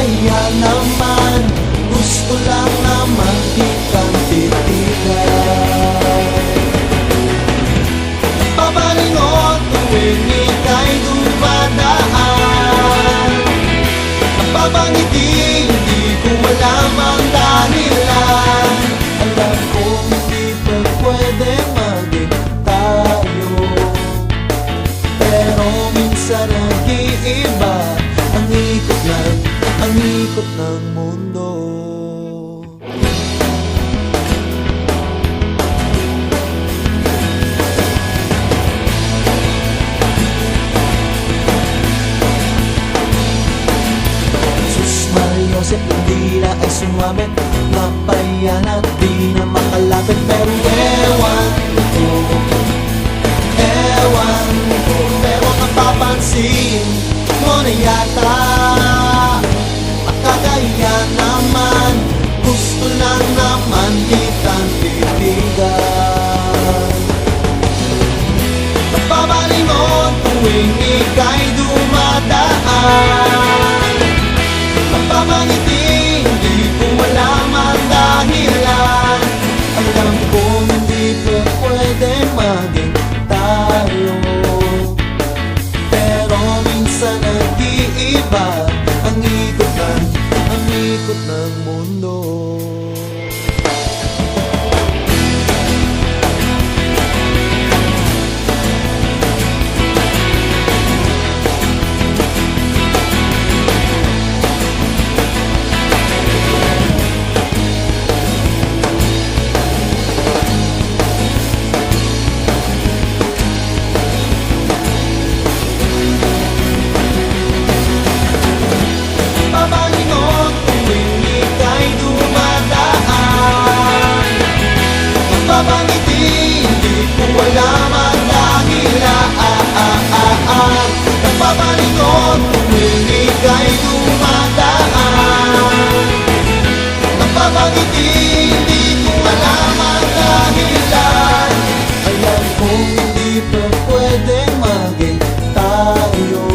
kaya naman, gusto lang naman kitang titigan. Papalingon tuwing ika'y dumadaan. Napapangiti, hindi ko alam ang dahilan. Alam kong hindi pa pwede maging tayo, pero minsan nag-iiba ang ikot ng mundo. Joseph, hindi na ay sumabit, napayan at di na makalapit. Pero ewan ko, pero napapansin mo na yata. Akakaya naman, gusto lang naman kitang titigan. Napapalingon tuwing ika'y dumadaan. Napapangiti, hindi ko alam ang dahilan. Alam ko hindi po pwede maging tayo, pero minsan nag-iiba ang ikot ng mundo. Napapangiti, hindi ko alam ang dahilan. Napapalingon tuwing ika'y dumadaan. Napapangiti, hindi ko alam ang dahilan. Alam kong hindi pa pwede maging tayo,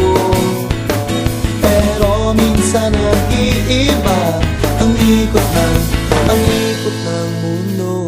pero minsan nag-iiba ang ikot ng mundo.